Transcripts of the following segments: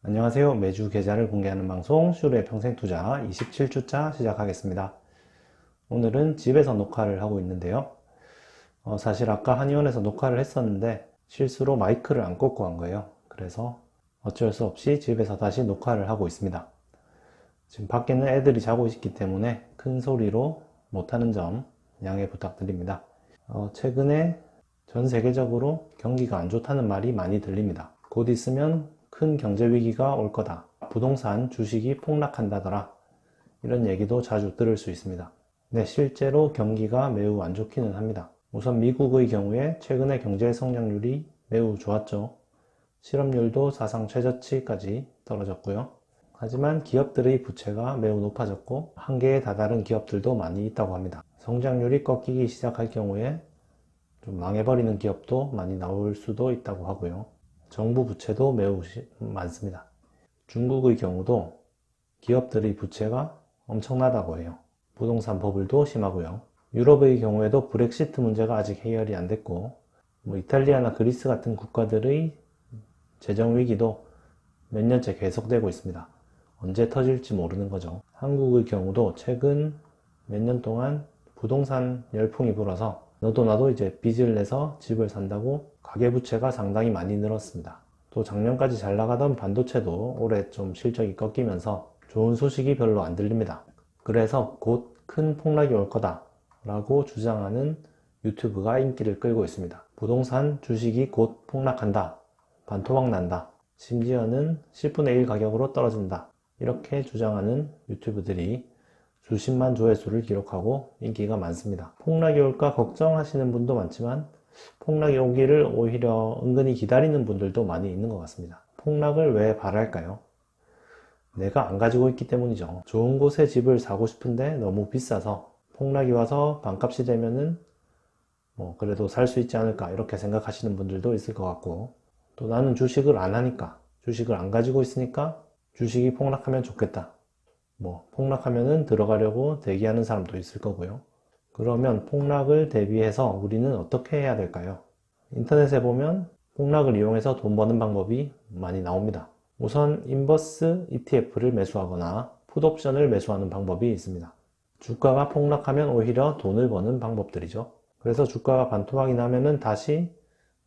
안녕하세요. 매주 계좌를 공개하는 방송 슈르의 평생투자 27주차 시작하겠습니다. 오늘은 집에서 녹화를 하고 있는데요. 사실 아까 한의원에서 녹화를 했었는데 실수로 마이크를 안 꽂고 한 거예요. 그래서 어쩔 수 없이 집에서 다시 녹화를 하고 있습니다. 지금 밖에는 애들이 자고 있기 때문에 큰 소리로 못하는 점 양해 부탁드립니다. 최근에 전 세계적으로 경기가 안 좋다는 말이 많이 들립니다. 곧 있으면 큰 경제 위기가 올 거다. 부동산 주식이 폭락한다더라. 이런 얘기도 자주 들을 수 있습니다. 네, 실제로 경기가 매우 안 좋기는 합니다. 우선 미국의 경우에 최근에 경제 성장률이 매우 좋았죠. 실업률도 사상 최저치까지 떨어졌고요. 하지만 기업들의 부채가 매우 높아졌고 한계에 다다른 기업들도 많이 있다고 합니다. 성장률이 꺾이기 시작할 경우에 좀 망해버리는 기업도 많이 나올 수도 있다고 하고요. 정부 부채도 매우 많습니다. 중국의 경우도 기업들의 부채가 엄청나다고 해요. 부동산 버블도 심하고요. 유럽의 경우에도 브렉시트 문제가 아직 해결이 안 됐고 이탈리아나 그리스 같은 국가들의 재정 위기도 몇 년째 계속되고 있습니다. 언제 터질지 모르는 거죠. 한국의 경우도 최근 몇 년 동안 부동산 열풍이 불어서 너도 나도 이제 빚을 내서 집을 산다고 가계부채가 상당히 많이 늘었습니다. 또 작년까지 잘 나가던 반도체도 올해 좀 실적이 꺾이면서 좋은 소식이 별로 안 들립니다. 그래서 곧 큰 폭락이 올 거다 라고 주장하는 유튜브가 인기를 끌고 있습니다. 부동산 주식이 곧 폭락한다, 반토막 난다, 심지어는 10분의 1 가격으로 떨어진다, 이렇게 주장하는 유튜브들이 수십만 조회수를 기록하고 인기가 많습니다. 폭락이 올까 걱정하시는 분도 많지만 폭락이 오기를 오히려 은근히 기다리는 분들도 많이 있는 것 같습니다. 폭락을 왜 바랄까요? 내가 안 가지고 있기 때문이죠. 좋은 곳에 집을 사고 싶은데 너무 비싸서 폭락이 와서 반값이 되면은 그래도 살 수 있지 않을까 이렇게 생각하시는 분들도 있을 것 같고, 또 나는 주식을 안 하니까, 주식을 안 가지고 있으니까 주식이 폭락하면 좋겠다, 폭락하면은 들어가려고 대기하는 사람도 있을 거고요. 그러면 폭락을 대비해서 우리는 어떻게 해야 될까요? 인터넷에 보면 폭락을 이용해서 돈 버는 방법이 많이 나옵니다. 우선 인버스 ETF를 매수하거나 풋옵션을 매수하는 방법이 있습니다. 주가가 폭락하면 오히려 돈을 버는 방법들이죠. 그래서 주가가 반토막이 나면은 다시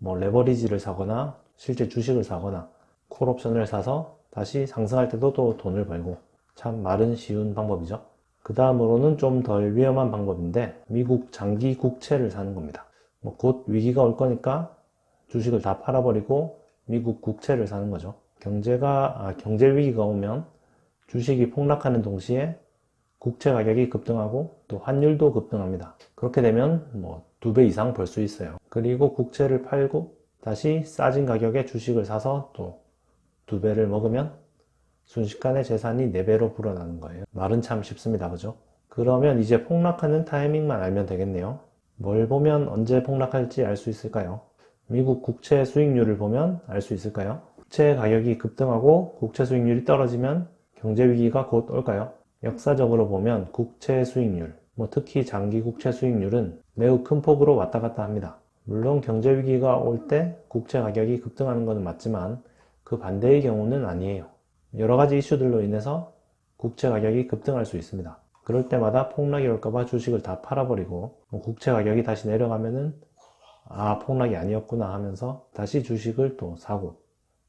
레버리지를 사거나 실제 주식을 사거나 콜옵션을 사서 다시 상승할 때도 또 돈을 벌고, 참 말은 쉬운 방법이죠. 그 다음으로는 좀 덜 위험한 방법인데 미국 장기 국채를 사는 겁니다. 곧 위기가 올 거니까 주식을 다 팔아버리고 미국 국채를 사는 거죠. 경제 위기가 오면 주식이 폭락하는 동시에 국채 가격이 급등하고 또 환율도 급등합니다. 그렇게 되면 2배 이상 벌 수 있어요. 그리고 국채를 팔고 다시 싸진 가격에 주식을 사서 또 2배를 먹으면 순식간에 재산이 4배로 불어나는 거예요. 말은 참 쉽습니다. 그죠? 그러면 이제 폭락하는 타이밍만 알면 되겠네요. 뭘 보면 언제 폭락할지 알 수 있을까요? 미국 국채 수익률을 보면 알 수 있을까요? 국채 가격이 급등하고 국채 수익률이 떨어지면 경제 위기가 곧 올까요? 역사적으로 보면 국채 수익률, 특히 장기 국채 수익률은 매우 큰 폭으로 왔다 갔다 합니다. 물론 경제 위기가 올 때 국채 가격이 급등하는 것은 맞지만 그 반대의 경우는 아니에요. 여러 가지 이슈들로 인해서 국채 가격이 급등할 수 있습니다. 그럴 때마다 폭락이 올까봐 주식을 다 팔아버리고 국채 가격이 다시 내려가면은 폭락이 아니었구나 하면서 다시 주식을 또 사고,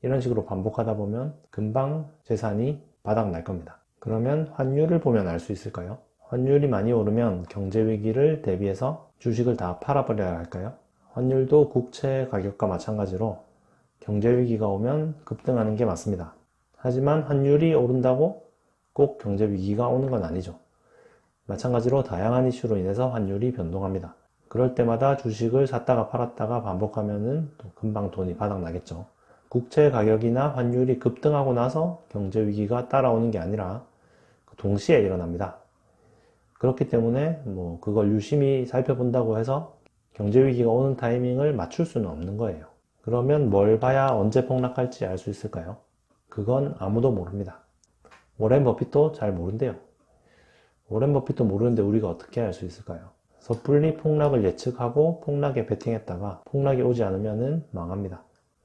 이런 식으로 반복하다 보면 금방 재산이 바닥 날 겁니다. 그러면 환율을 보면 알 수 있을까요? 환율이 많이 오르면 경제 위기를 대비해서 주식을 다 팔아버려야 할까요? 환율도 국채 가격과 마찬가지로 경제 위기가 오면 급등하는 게 맞습니다. 하지만 환율이 오른다고 꼭 경제 위기가 오는 건 아니죠. 마찬가지로 다양한 이슈로 인해서 환율이 변동합니다. 그럴 때마다 주식을 샀다가 팔았다가 반복하면은 또 금방 돈이 바닥나겠죠. 국채 가격이나 환율이 급등하고 나서 경제 위기가 따라오는 게 아니라 동시에 일어납니다. 그렇기 때문에 그걸 유심히 살펴본다고 해서 경제 위기가 오는 타이밍을 맞출 수는 없는 거예요. 그러면 뭘 봐야 언제 폭락할지 알 수 있을까요? 그건 아무도 모릅니다. 워렌 버핏도 잘 모른대요. 워렌 버핏도 모르는데 우리가 어떻게 알 수 있을까요? 섣불리 폭락을 예측하고 폭락에 베팅했다가 폭락이 오지 않으면 망합니다.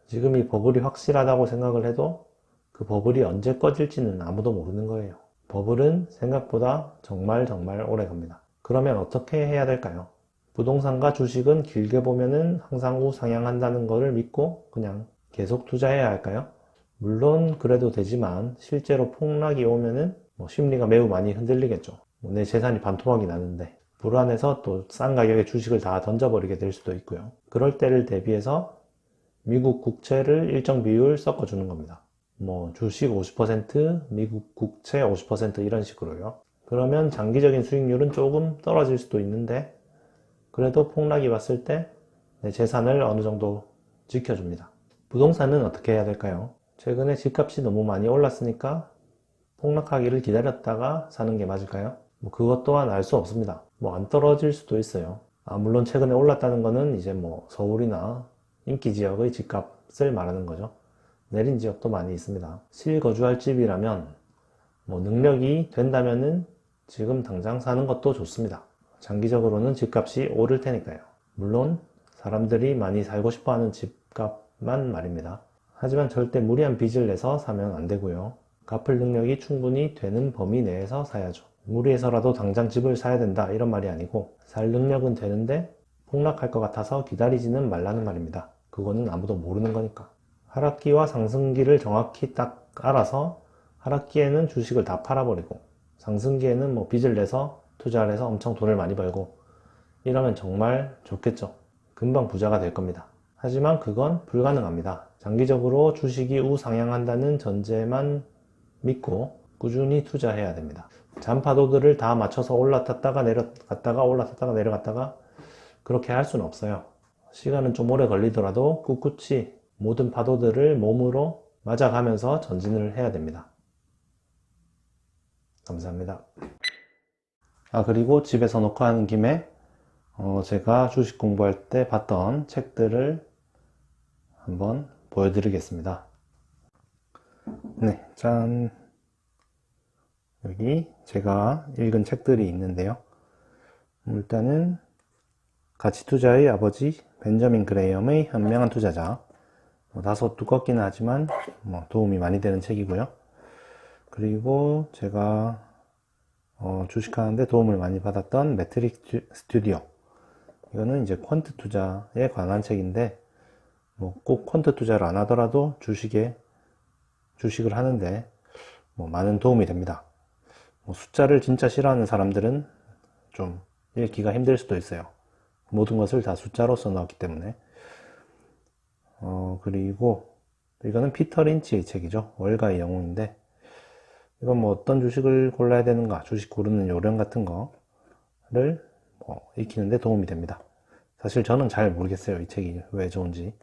지금 이 버블이 확실하다고 생각을 해도 그 버블이 언제 꺼질지는 아무도 모르는 거예요. 버블은 생각보다 정말 오래 갑니다. 그러면 어떻게 해야 될까요? 부동산과 주식은 길게 보면은 항상 우상향한다는 것을 믿고 그냥 계속 투자해야 할까요? 물론 그래도 되지만 실제로 폭락이 오면은 심리가 매우 많이 흔들리겠죠. 내 재산이 반토막이 나는데 불안해서 또 싼 가격에 주식을 다 던져버리게 될 수도 있고요. 그럴 때를 대비해서 미국 국채를 일정 비율 섞어주는 겁니다. 주식 50%, 미국 국채 50% 이런 식으로요. 그러면 장기적인 수익률은 조금 떨어질 수도 있는데 그래도 폭락이 왔을 때 내 재산을 어느 정도 지켜줍니다. 부동산은 어떻게 해야 될까요? 최근에 집값이 너무 많이 올랐으니까 폭락하기를 기다렸다가 사는 게 맞을까요? 그것 또한 알 수 없습니다. 안 떨어질 수도 있어요. 물론 최근에 올랐다는 거는 이제 서울이나 인기 지역의 집값을 말하는 거죠. 내린 지역도 많이 있습니다. 실거주할 집이라면 능력이 된다면은 지금 당장 사는 것도 좋습니다. 장기적으로는 집값이 오를 테니까요. 물론 사람들이 많이 살고 싶어하는 집값만 말입니다. 하지만 절대 무리한 빚을 내서 사면 안 되고요. 갚을 능력이 충분히 되는 범위 내에서 사야죠. 무리해서라도 당장 집을 사야 된다 이런 말이 아니고 살 능력은 되는데 폭락할 것 같아서 기다리지는 말라는 말입니다. 그거는 아무도 모르는 거니까. 하락기와 상승기를 정확히 딱 알아서 하락기에는 주식을 다 팔아버리고 상승기에는 빚을 내서 투자를 해서 엄청 돈을 많이 벌고 이러면 정말 좋겠죠. 금방 부자가 될 겁니다. 하지만 그건 불가능합니다. 장기적으로 주식이 우상향한다는 전제만 믿고 꾸준히 투자해야 됩니다. 잔파도들을 다 맞춰서 올라탔다가 내려갔다가 올라탔다가 내려갔다가 그렇게 할 수는 없어요. 시간은 좀 오래 걸리더라도 꿋꿋이 모든 파도들을 몸으로 맞아가면서 전진을 해야 됩니다. 감사합니다. 그리고 집에서 녹화하는 김에 제가 주식 공부할 때 봤던 책들을 한번 보여드리겠습니다. 네, 짠. 여기 제가 읽은 책들이 있는데요. 일단은 가치투자의 아버지 벤저민 그레이엄의 현명한 투자자. 다소 두껍기는 하지만 도움이 많이 되는 책이고요. 그리고 제가 주식하는데 도움을 많이 받았던 매트릭 스튜디오. 이거는 이제 퀀트 투자에 관한 책인데 꼭 퀀트 투자를 안 하더라도 주식을 하는데 많은 도움이 됩니다. 숫자를 진짜 싫어하는 사람들은 좀 읽기가 힘들 수도 있어요. 모든 것을 다 숫자로 써놨기 때문에. 그리고 이거는 피터 린치의 책이죠. 월가의 영웅인데 이건 어떤 주식을 골라야 되는가, 주식 고르는 요령 같은 거를 익히는데 도움이 됩니다. 사실 저는 잘 모르겠어요. 이 책이 왜 좋은지.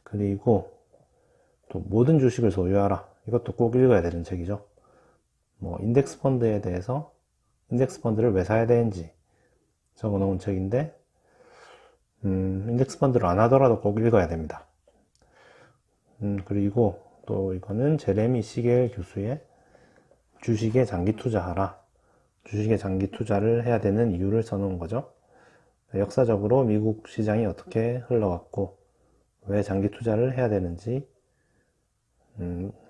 그리고 또 모든 주식을 소유하라. 이것도 꼭 읽어야 되는 책이죠. 인덱스 펀드에 대해서 인덱스 펀드를 왜 사야 되는지 적어 놓은 책인데 인덱스 펀드를 안 하더라도 꼭 읽어야 됩니다. 그리고 또 이거는 제레미 시겔 교수의 주식에 장기 투자하라. 주식에 장기 투자를 해야 되는 이유를 써놓은 거죠. 역사적으로 미국 시장이 어떻게 흘러갔고 왜 장기 투자를 해야 되는지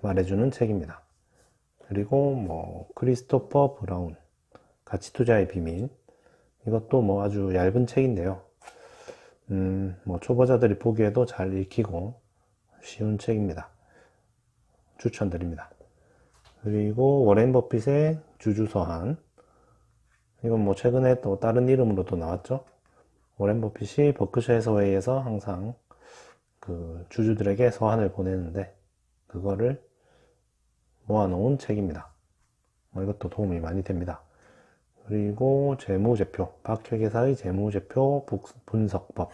말해주는 책입니다. 그리고 크리스토퍼 브라운 가치 투자의 비밀, 이것도 아주 얇은 책인데요. 초보자들이 보기에도 잘 읽히고 쉬운 책입니다. 추천드립니다. 그리고 워렌 버핏의 주주서한, 이건 최근에 또 다른 이름으로도 나왔죠. 워렌 버핏이 버크셔 해서웨이에서 항상 그 주주들에게 서한을 보내는데 그거를 모아놓은 책입니다. 이것도 도움이 많이 됩니다. 그리고 재무제표, 박회계사의 재무제표 분석법,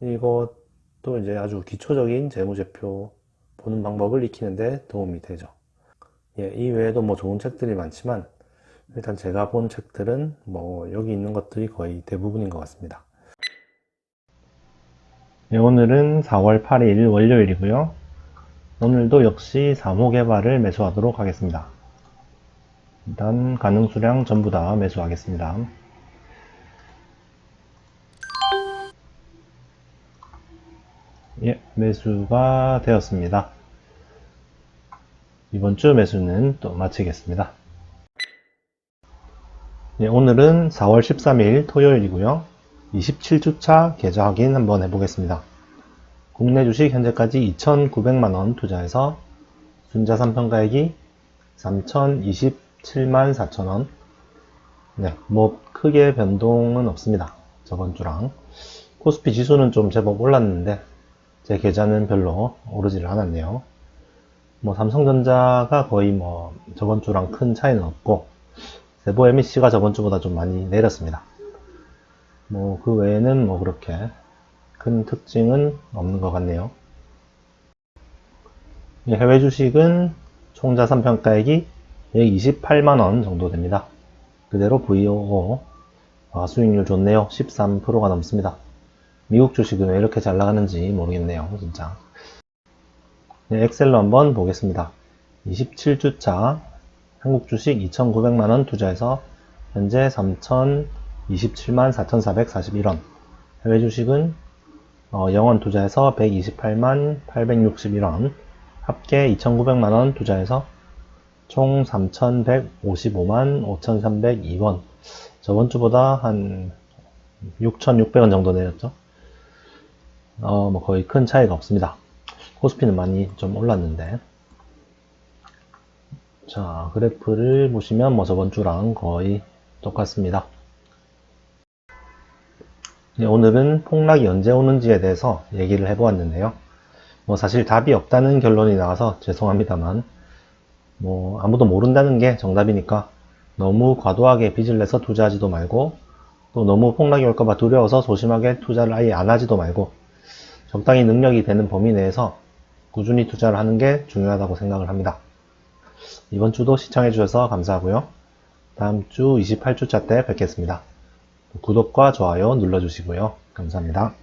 이것도 이제 아주 기초적인 재무제표 보는 방법을 익히는데 도움이 되죠. 이 외에도 좋은 책들이 많지만 일단 제가 본 책들은 여기 있는 것들이 거의 대부분인 것 같습니다. 오늘은 4월 8일 월요일이고요. 오늘도 역시 3호 개발을 매수하도록 하겠습니다. 일단 가능수량 전부 다 매수하겠습니다. 매수가 되었습니다. 이번 주 매수는 또 마치겠습니다. 네, 오늘은 4월 13일 토요일이고요. 27주차 계좌 확인 한번 해보겠습니다. 국내 주식 현재까지 2,900만원 투자해서 순자산 평가액이 3,027만 4천원. 네, 뭐 크게 변동은 없습니다. 저번 주랑. 코스피 지수는 좀 제법 올랐는데 제 계좌는 별로 오르지를 않았네요. 뭐 삼성전자가 거의 뭐 저번 주랑 큰 차이는 없고 세보 MEC가 저번 주보다 좀 많이 내렸습니다. 뭐 그 외에는 뭐 그렇게 큰 특징은 없는 것 같네요. 해외 주식은 총 자산 평가액이 128만원 정도 됩니다. 그대로 VOO 수익률 좋네요. 13%가 넘습니다. 미국 주식은 왜 이렇게 잘 나가는지 모르겠네요. 진짜. 네, 엑셀로 한번 보겠습니다. 27주차 한국 주식 2,900만원 투자해서 현재 3,027만 4,441원. 해외 주식은 영원 투자해서 128만 861원. 합계 2,900만원 투자해서 총 3,155만 5,302원. 저번 주보다 한 6,600원 정도 내렸죠. 뭐 거의 큰 차이가 없습니다. 코스피는 많이 좀 올랐는데. 자, 그래프를 보시면 뭐 저번 주랑 거의 똑같습니다. 네, 오늘은 폭락이 언제 오는지에 대해서 얘기를 해보았는데요. 뭐 사실 답이 없다는 결론이 나와서 죄송합니다만, 뭐 아무도 모른다는 게 정답이니까 너무 과도하게 빚을 내서 투자하지도 말고, 또 너무 폭락이 올까봐 두려워서 소심하게 투자를 아예 안 하지도 말고, 적당히 능력이 되는 범위 내에서 꾸준히 투자를 하는 게 중요하다고 생각을 합니다. 이번 주도 시청해 주셔서 감사하고요. 다음 주 28주차 때 뵙겠습니다. 구독과 좋아요 눌러주시고요. 감사합니다.